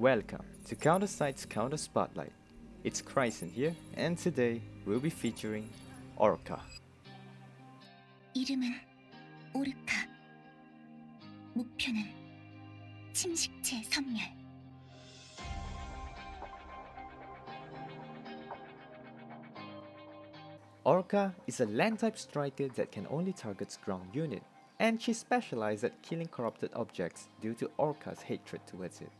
Welcome to CounterSight's Counter Spotlight. It's Chryson here, and today we'll be featuring Orca. 이름은 오르카. 목표는 침식체 섬멸. Orca is a land-type striker that can only target ground unit, and she specializes at killing corrupted objects due to Orca's hatred towards it.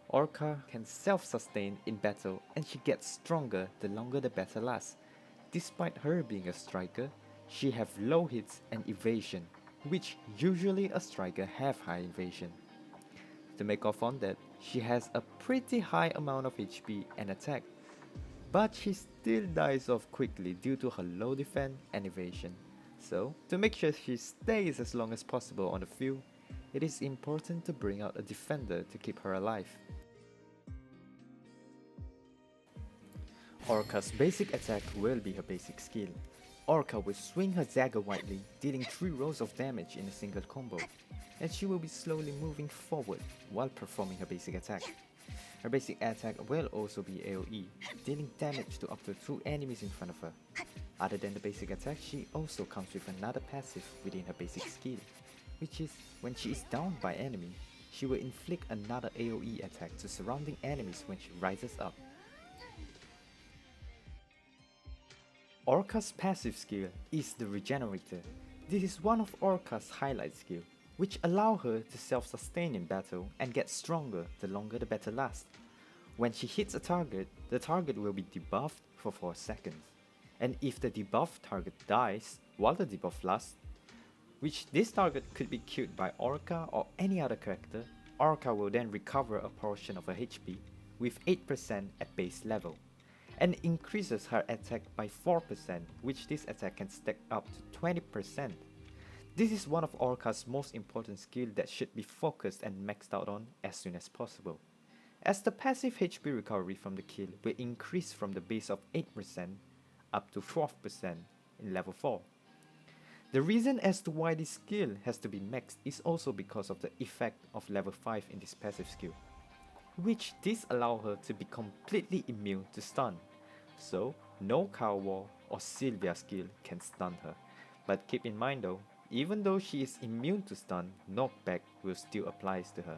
Orca can self-sustain in battle, and she gets stronger the longer the battle lasts. Despite her being a striker, she have low hits and evasion, which usually a striker have high evasion. To make off on that, she has a pretty high amount of HP and attack, but she still dies off quickly due to her low defense and evasion. So, to make sure she stays as long as possible on the field, it is important to bring out a defender to keep her alive. Orca's basic attack will be her basic skill. Orca will swing her dagger widely, dealing 3 rows of damage in a single combo, and she will be slowly moving forward while performing her basic attack. Her basic attack will also be AoE, dealing damage to up to 2 enemies in front of her. Other than the basic attack, she also comes with another passive within her basic skill, which is when she is downed by enemy, she will inflict another AoE attack to surrounding enemies when she rises up. Orca's passive skill is the Regenerator. This is one of Orca's highlight skill, which allow her to self-sustain in battle and get stronger the longer the battle lasts. When she hits a target, the target will be debuffed for 4 seconds. And if the debuffed target dies while the debuff lasts, which this target could be killed by Orca or any other character, Orca will then recover a portion of her HP with 8% at base level, and increases her attack by 4%, which this attack can stack up to 20%. This is one of Orca's most important skills that should be focused and maxed out on as soon as possible, as the passive HP recovery from the kill will increase from the base of 8% up to 12% in level 4. The reason as to why this skill has to be maxed is also because of the effect of level 5 in this passive skill, which this allows her to be completely immune to stun. So no Cow Wall or Sylvia skill can stun her. But keep in mind though, even though she is immune to stun, knockback will still applies to her.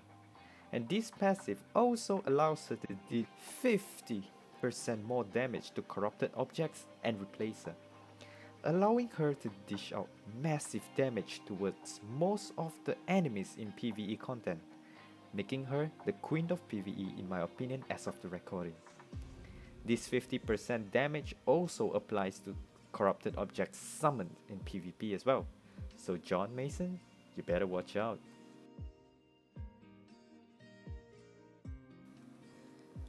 And this passive also allows her to deal 50% more damage to corrupted objects and replace her, allowing her to dish out massive damage towards most of the enemies in PvE content, making her the queen of PvE in my opinion as of the recording. This 50% damage also applies to corrupted objects summoned in PvP as well. So John Mason, you better watch out.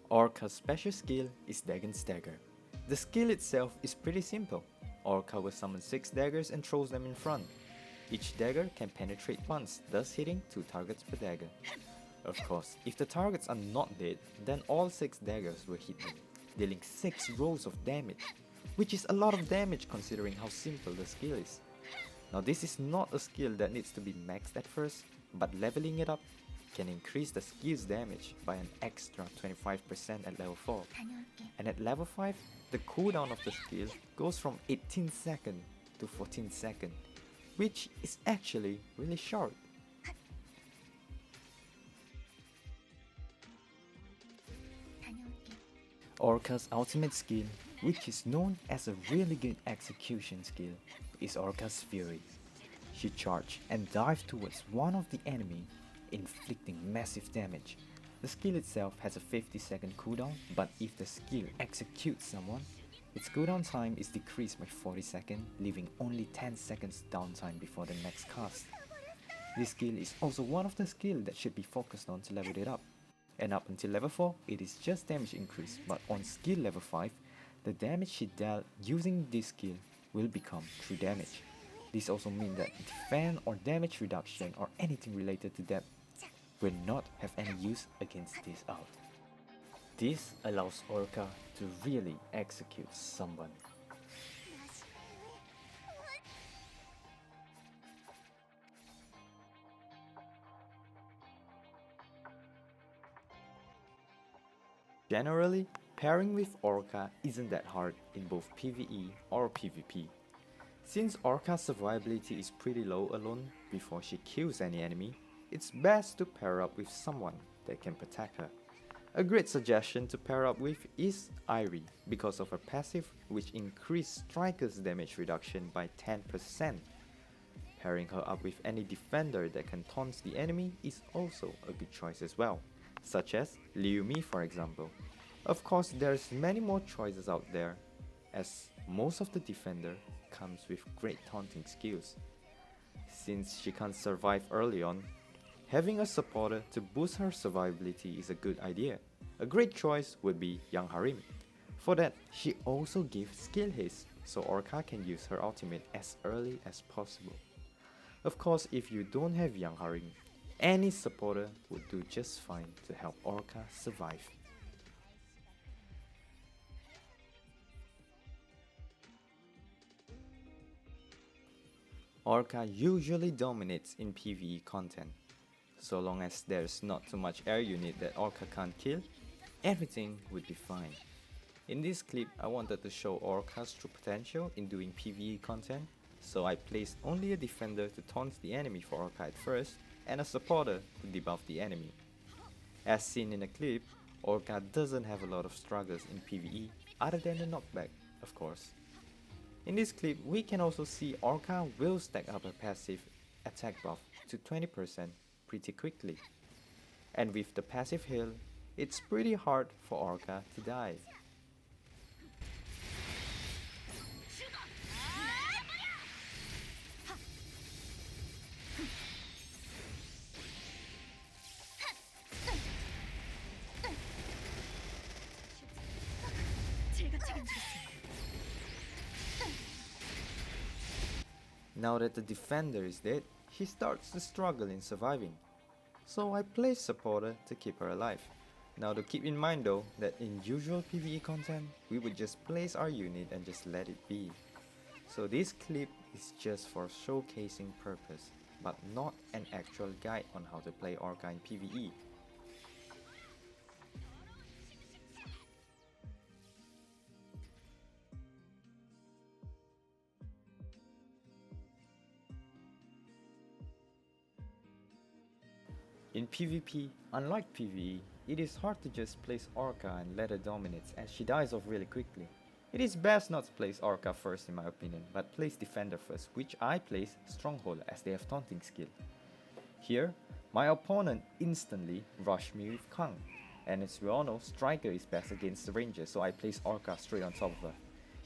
Orca's special skill is Dagon's Dagger. The skill itself is pretty simple. Orca will summon 6 daggers and throws them in front. Each dagger can penetrate once, thus hitting 2 targets per dagger. Of course, if the targets are not dead, then all 6 daggers will hit them, dealing 6 rows of damage, which is a lot of damage considering how simple the skill is. Now this is not a skill that needs to be maxed at first, but leveling it up can increase the skill's damage by an extra 25% at level 4. And at level 5, the cooldown of the skill goes from 18 seconds to 14 seconds, which is actually really short. Orca's ultimate skill, which is known as a really good execution skill, is Orca's Fury. She charges and dives towards one of the enemy, inflicting massive damage. The skill itself has a 50-second cooldown, but if the skill executes someone, its cooldown time is decreased by 40 seconds, leaving only 10 seconds downtime before the next cast. This skill is also one of the skills that should be focused on to level it up. And up until level 4, it is just damage increase, but on skill level 5, the damage she dealt using this skill will become true damage. This also means that defense or damage reduction or anything related to that will not have any use against this out. This allows Orca to really execute someone. Generally, pairing with Orca isn't that hard in both PvE or PvP. Since Orca's survivability is pretty low alone before she kills any enemy, it's best to pair up with someone that can protect her. A great suggestion to pair up with is Irie because of her passive which increases Striker's damage reduction by 10%. Pairing her up with any defender that can taunt the enemy is also a good choice as well, such as Liu Mi for example. Of course there's many more choices out there, as most of the defender comes with great taunting skills. Since she can't survive early on, having a supporter to boost her survivability is a good idea. A great choice would be Young Harim. For that, she also gives skill haste, so Orca can use her ultimate as early as possible. Of course, if you don't have Young Harim, any supporter would do just fine to help Orca survive. Orca usually dominates in PvE content. So long as there's not too much air unit that Orca can't kill, everything would be fine. In this clip, I wanted to show Orca's true potential in doing PvE content, so I placed only a defender to taunt the enemy for Orca at first, and a supporter to debuff the enemy. As seen in the clip, Orca doesn't have a lot of struggles in PvE other than the knockback, of course. In this clip, we can also see Orca will stack up her passive attack buff to 20% pretty quickly. And with the passive heal, it's pretty hard for Orca to die. Now that the defender is dead, she starts to struggle in surviving. So I place supporter to keep her alive. Now to keep in mind though, that in usual PvE content, we would just place our unit and just let it be. So this clip is just for showcasing purpose, but not an actual guide on how to play Orca in PvE. In PvP, unlike PvE, it is hard to just place Orca and let her dominate as she dies off really quickly. It is best not to place Orca first in my opinion, but place Defender first, which I place Stronghold as they have taunting skill. Here, my opponent instantly rushed me with Kang, and as we all know, Striker is best against the Ranger, so I place Orca straight on top of her.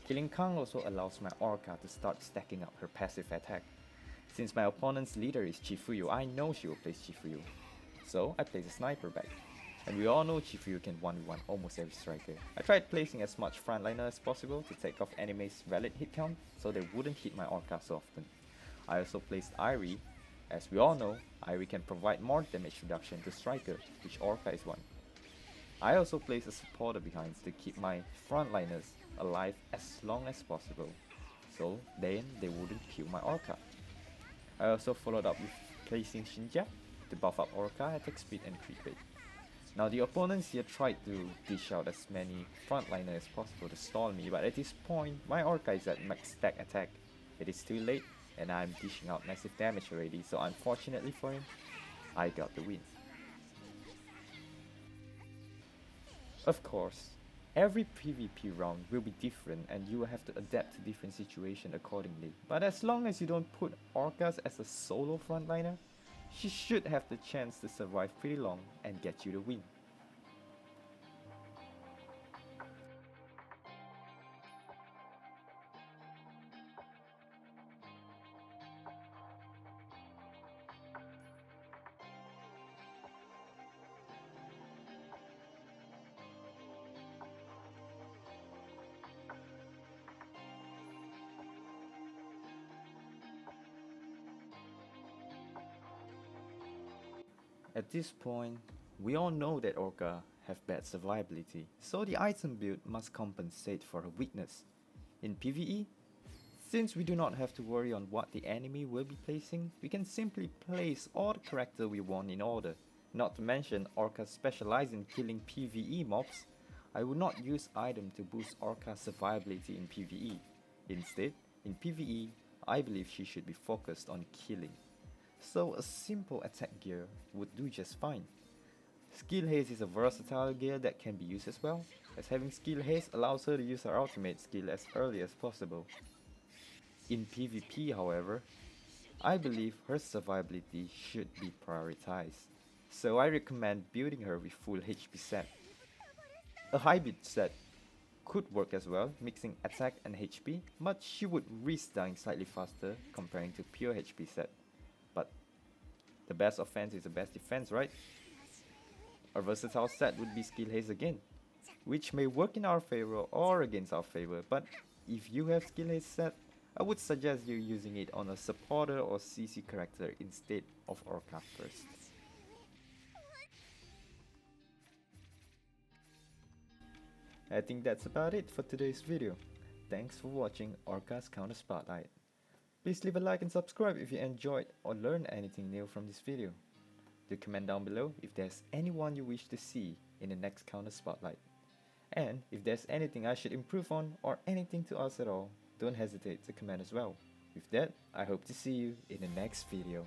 Killing Kang also allows my Orca to start stacking up her passive attack. Since my opponent's leader is Chifuyu, I know she will place Chifuyu. So I place a sniper back. And we all know Chifuyu can 1v1 almost every striker. I tried placing as much frontliner as possible to take off enemies' valid hit count so they wouldn't hit my Orca so often. I also placed Irie. As we all know, Irie can provide more damage reduction to striker, which Orca is one. I also placed a supporter behind to keep my frontliners alive as long as possible, so then they wouldn't kill my Orca. I also followed up with placing Shinja to buff up Orca attack speed and crit rate. Now the opponents here tried to dish out as many frontliners as possible to stall me, but at this point my Orca is at max stack attack. It is too late and I'm dishing out massive damage already, so unfortunately for him, I got the win. Of course, every PvP round will be different and you will have to adapt to different situations accordingly, but as long as you don't put Orcas as a solo frontliner, she should have the chance to survive pretty long and get you the win. At this point, we all know that Orca have bad survivability, so the item build must compensate for her weakness. In PvE, since we do not have to worry on what the enemy will be placing, we can simply place all the character we want in order. Not to mention, Orca specialize in killing PvE mobs, I would not use item to boost Orca's survivability in PvE. Instead, in PvE, I believe she should be focused on killing. So a simple attack gear would do just fine. Skill Haste is a versatile gear that can be used as well, as having Skill Haste allows her to use her ultimate skill as early as possible. In PvP, however, I believe her survivability should be prioritized, so I recommend building her with full HP set. A hybrid set could work as well, mixing attack and HP, but she would risk dying slightly faster comparing to pure HP set. But the best offense is the best defense, right? A versatile set would be Skill Haste again, which may work in our favor or against our favor, but if you have Skill Haste set, I would suggest you using it on a supporter or CC character instead of Orca first. I think that's about it for today's video. Thanks for watching Orca's Counter Spotlight. Please leave a like and subscribe if you enjoyed or learned anything new from this video. Do comment down below if there's anyone you wish to see in the next Counter Spotlight. And if there's anything I should improve on or anything to ask at all, don't hesitate to comment as well. With that, I hope to see you in the next video.